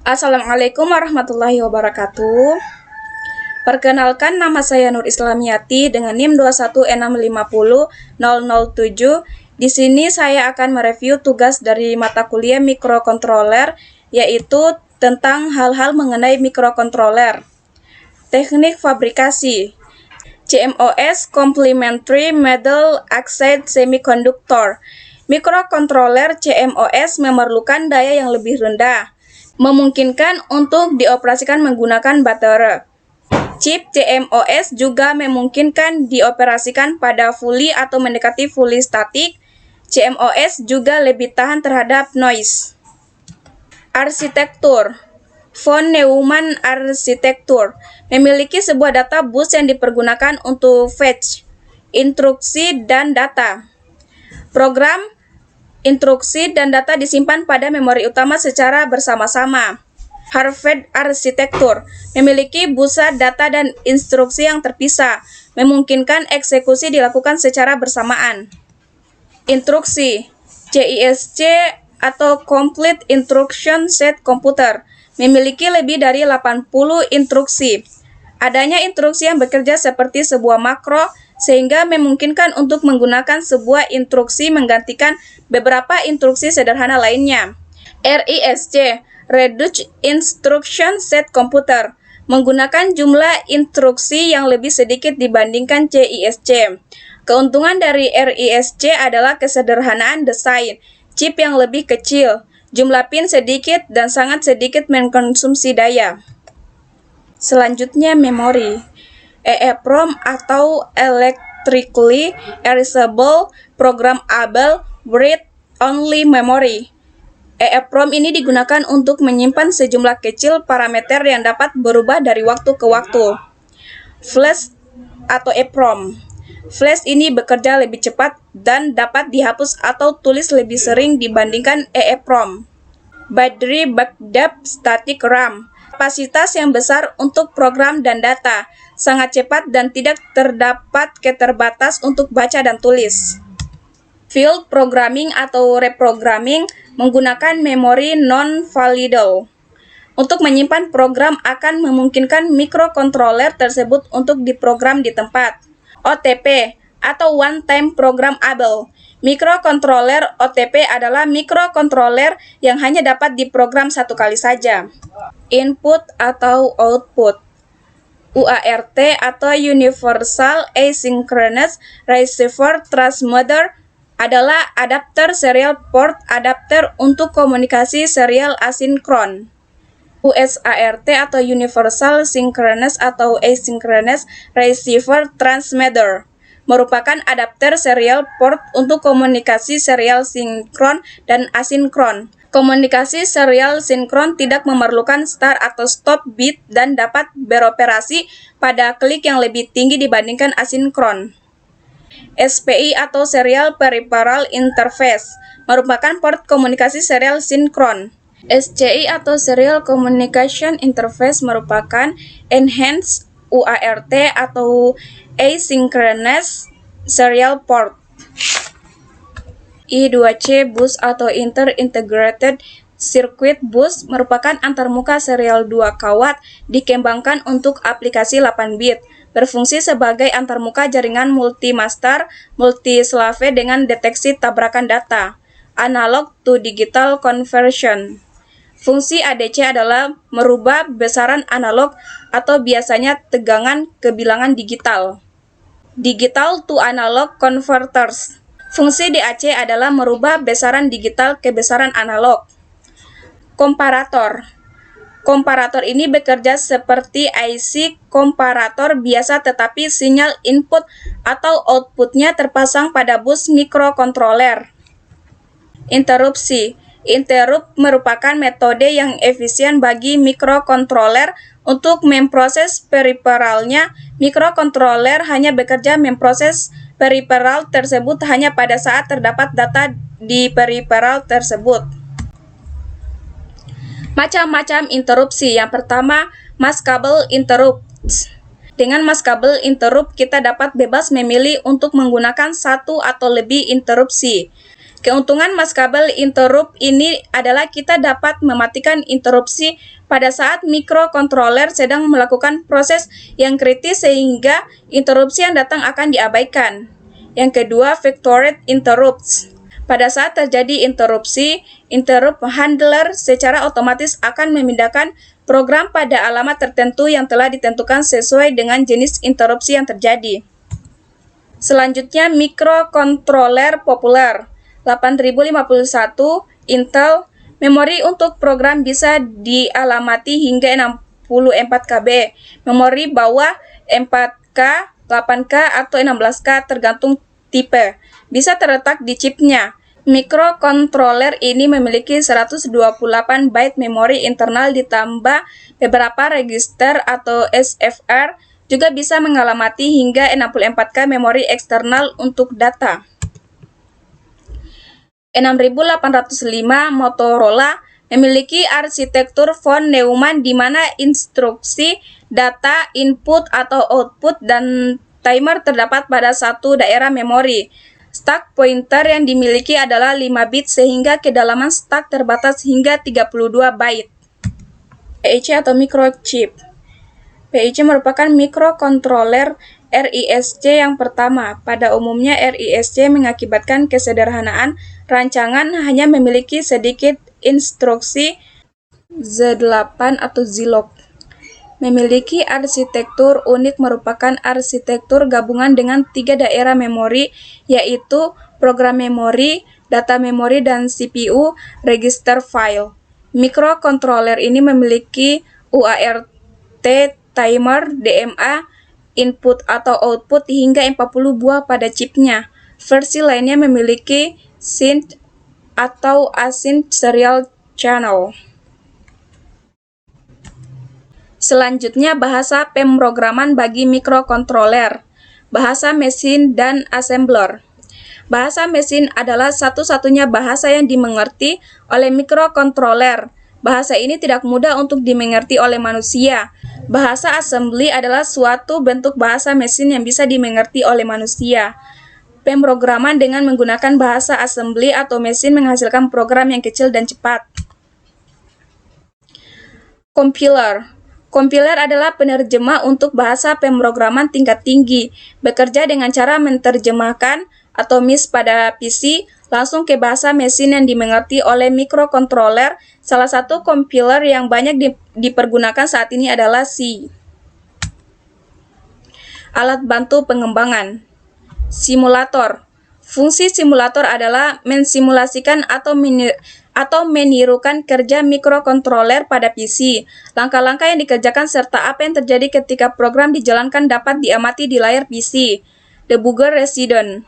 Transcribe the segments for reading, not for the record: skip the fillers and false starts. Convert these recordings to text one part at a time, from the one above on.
Assalamualaikum warahmatullahi wabarakatuh. Perkenalkan, nama saya Nur Islamiyati dengan NIM 216500007. Di sini saya akan mereview tugas dari mata kuliah mikrokontroler, yaitu tentang hal-hal mengenai mikrokontroler. Teknik fabrikasi CMOS Complementary Metal Oxide Semiconductor. Mikrokontroler CMOS memerlukan daya yang lebih rendah, memungkinkan untuk dioperasikan menggunakan baterai. Chip CMOS juga memungkinkan dioperasikan pada fully atau mendekati fully static. CMOS juga lebih tahan terhadap noise. Arsitektur von Neumann Arsitektur memiliki sebuah data bus yang dipergunakan untuk fetch, instruksi, dan data. Program, instruksi, dan data disimpan pada memori utama secara bersama-sama. Harvard Arsitektur memiliki busa data dan instruksi yang terpisah, memungkinkan eksekusi dilakukan secara bersamaan. Instruksi CISC atau Complete Instruction Set Computer memiliki lebih dari 80 instruksi. Adanya instruksi yang bekerja seperti sebuah makro, sehingga memungkinkan untuk menggunakan sebuah instruksi menggantikan beberapa instruksi sederhana lainnya. RISC Reduced Instruction Set Computer menggunakan jumlah instruksi yang lebih sedikit dibandingkan CISC. Keuntungan dari RISC adalah kesederhanaan desain, chip yang lebih kecil, jumlah pin sedikit, dan sangat sedikit mengkonsumsi daya. Selanjutnya, memori. EEPROM atau Electrically Erasable Programmable Read-Only Memory. EEPROM ini digunakan untuk menyimpan sejumlah kecil parameter yang dapat berubah dari waktu ke waktu. Flash atau EEPROM. Flash ini bekerja lebih cepat dan dapat dihapus atau tulis lebih sering dibandingkan EEPROM. Battery Backup Static RAM. Kapasitas yang besar untuk program dan data, sangat cepat dan tidak terdapat keterbatas untuk baca dan tulis. Field Programming atau Reprogramming menggunakan memori non-volatile. Untuk menyimpan program akan memungkinkan mikrokontroler tersebut untuk diprogram di tempat. OTP atau One Time Programmable. Mikrokontroler OTP adalah mikrokontroler yang hanya dapat diprogram satu kali saja. Input atau Output. UART atau Universal Asynchronous Receiver Transmitter adalah adapter serial port adapter untuk komunikasi serial asinkron. USART atau Universal Synchronous atau Asynchronous Receiver Transmitter merupakan adapter serial port untuk komunikasi serial sinkron dan asinkron. Komunikasi serial sinkron tidak memerlukan start atau stop bit dan dapat beroperasi pada klik yang lebih tinggi dibandingkan asinkron. SPI atau Serial Peripheral Interface merupakan port komunikasi serial sinkron. SCI atau Serial Communication Interface merupakan Enhanced UART atau Asynchronous Serial Port. I2C Bus atau Inter-Integrated Circuit Bus merupakan antarmuka serial 2 kawat dikembangkan untuk aplikasi 8 bit, berfungsi sebagai antarmuka jaringan multi-master multi-slave dengan deteksi tabrakan data, analog to digital conversion. Fungsi ADC adalah merubah besaran analog atau biasanya tegangan ke bilangan digital. Digital to analog converters. Fungsi DAC adalah merubah besaran digital ke besaran analog. Komparator. Komparator ini bekerja seperti IC komparator biasa, tetapi sinyal input atau outputnya terpasang pada bus mikrokontroler. Interupsi. Interrupt merupakan metode yang efisien bagi mikrokontroler untuk memproses periferalnya. Mikrokontroler hanya bekerja memproses periferal tersebut hanya pada saat terdapat data di periferal tersebut. Macam-macam interupsi. Yang pertama, maskable interrupts. Dengan maskable interrupt, kita dapat bebas memilih untuk menggunakan satu atau lebih interupsi. Keuntungan maskabel interrupt ini adalah kita dapat mematikan interupsi pada saat mikrokontroler sedang melakukan proses yang kritis sehingga interupsi yang datang akan diabaikan. Yang kedua, factored interrupts. Pada saat terjadi interupsi, interrupt handler secara otomatis akan memindahkan program pada alamat tertentu yang telah ditentukan sesuai dengan jenis interupsi yang terjadi. Selanjutnya, mikrokontroler populer. 8051 Intel, memori untuk program bisa dialamati hingga 64 KB. Memori bawah 4K, 8K, atau 16K tergantung tipe. Bisa terletak di chipnya. Mikrokontroler ini memiliki 128 byte memori internal ditambah beberapa register atau SFR, juga bisa mengalamati hingga 64K memori eksternal untuk data. 6805 Motorola memiliki arsitektur von Neumann di mana instruksi, data, input atau output, dan timer terdapat pada satu daerah memori. Stack pointer yang dimiliki adalah 5 bit sehingga kedalaman stack terbatas hingga 32 byte. PIC atau microchip. PIC merupakan mikrokontroler RISC yang pertama. Pada umumnya RISC mengakibatkan kesederhanaan rancangan hanya memiliki sedikit instruksi Z8 atau Zilog. Memiliki arsitektur unik merupakan arsitektur gabungan dengan 3 daerah memori, yaitu program memori, data memori, dan CPU register file. Mikrokontroler ini memiliki UART, timer, DMA, input atau output hingga 40 buah pada chipnya. Versi lainnya memiliki sync atau async serial channel. Selanjutnya, bahasa pemrograman bagi mikrokontroler. Bahasa mesin dan assembler. Bahasa mesin adalah satu-satunya bahasa yang dimengerti oleh mikrokontroler. Bahasa ini tidak mudah untuk dimengerti oleh manusia. Bahasa assembly adalah suatu bentuk bahasa mesin yang bisa dimengerti oleh manusia. Pemrograman dengan menggunakan bahasa assembly atau mesin menghasilkan program yang kecil dan cepat. Compiler. Compiler adalah penerjemah untuk bahasa pemrograman tingkat tinggi, bekerja dengan cara menerjemahkan atomis pada PC langsung ke bahasa mesin yang dimengerti oleh mikrokontroler. Salah satu compiler yang banyak dipergunakan saat ini adalah C. Alat bantu pengembangan. Simulator. Fungsi simulator adalah mensimulasikan atau menirukan kerja mikrokontroler pada PC. Langkah-langkah yang dikerjakan serta apa yang terjadi ketika program dijalankan dapat diamati di layar PC. Debugger resident.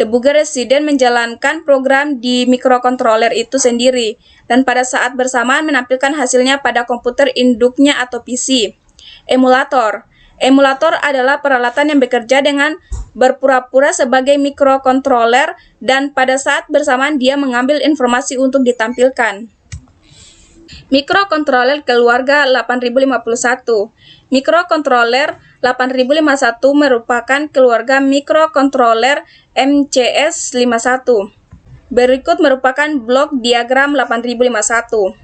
Debugger resident menjalankan program di mikrokontroler itu sendiri, dan pada saat bersamaan menampilkan hasilnya pada komputer induknya atau PC. Emulator. Emulator adalah peralatan yang bekerja dengan berpura-pura sebagai mikrokontroler dan pada saat bersamaan dia mengambil informasi untuk ditampilkan. Mikrokontroler keluarga 8051. Mikrokontroler 8051 merupakan keluarga mikrokontroler MCS51. Berikut merupakan blok diagram 8051.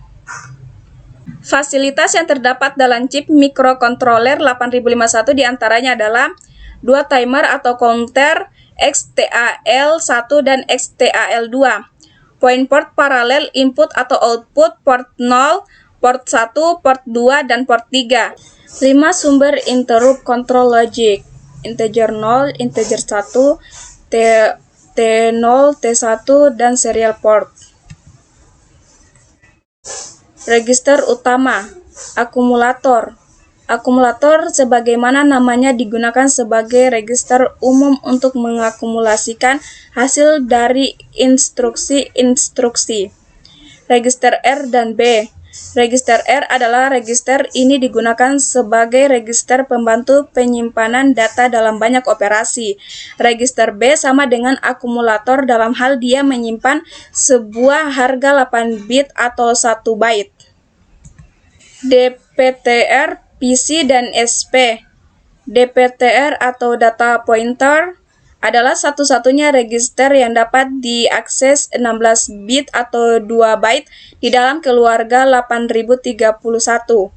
Fasilitas yang terdapat dalam chip mikrokontroler 8051 diantaranya adalah 2 timer atau counter XTAL1 dan XTAL2, point port paralel input atau output, port 0, port 1, port 2, dan port 3. 5 sumber interrupt control logic, integer 0, integer 1, T0, T1, dan serial port. Register utama, akumulator. Akumulator sebagaimana namanya digunakan sebagai register umum untuk mengakumulasikan hasil dari instruksi-instruksi. Register R dan B. Register R adalah register ini digunakan sebagai register pembantu penyimpanan data dalam banyak operasi. Register B sama dengan akumulator dalam hal dia menyimpan sebuah harga 8 bit atau 1 byte. DPTR, PC, dan SP. DPTR atau data pointer, adalah satu-satunya register yang dapat diakses 16 bit atau 2 byte di dalam keluarga 8031.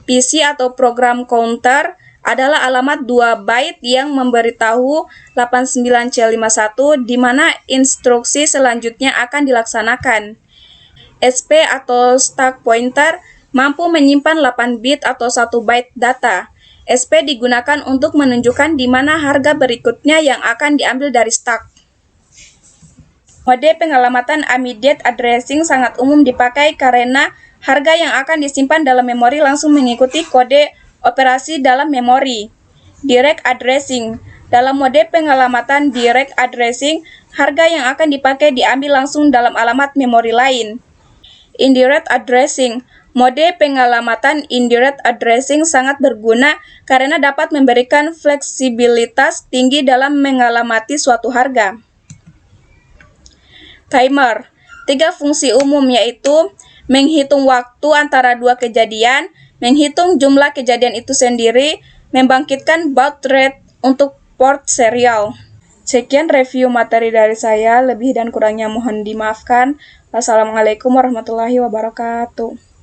PC atau program counter adalah alamat 2 byte yang memberitahu 89C51 di mana instruksi selanjutnya akan dilaksanakan. SP atau stack pointer mampu menyimpan 8 bit atau 1 byte data. SP digunakan untuk menunjukkan di mana harga berikutnya yang akan diambil dari stack. Mode pengelamatan immediate addressing sangat umum dipakai karena harga yang akan disimpan dalam memori langsung mengikuti kode operasi dalam memori. Direct addressing. Dalam mode pengelamatan direct addressing, harga yang akan dipakai diambil langsung dalam alamat memori lain. Indirect addressing. Mode pengelamatan indirect addressing sangat berguna karena dapat memberikan fleksibilitas tinggi dalam mengalamati suatu harga. Timer. 3 fungsi umum yaitu menghitung waktu antara 2 kejadian, menghitung jumlah kejadian itu sendiri, membangkitkan baud rate untuk port serial. Sekian review materi dari saya, lebih dan kurangnya mohon dimaafkan. Wassalamualaikum warahmatullahi wabarakatuh.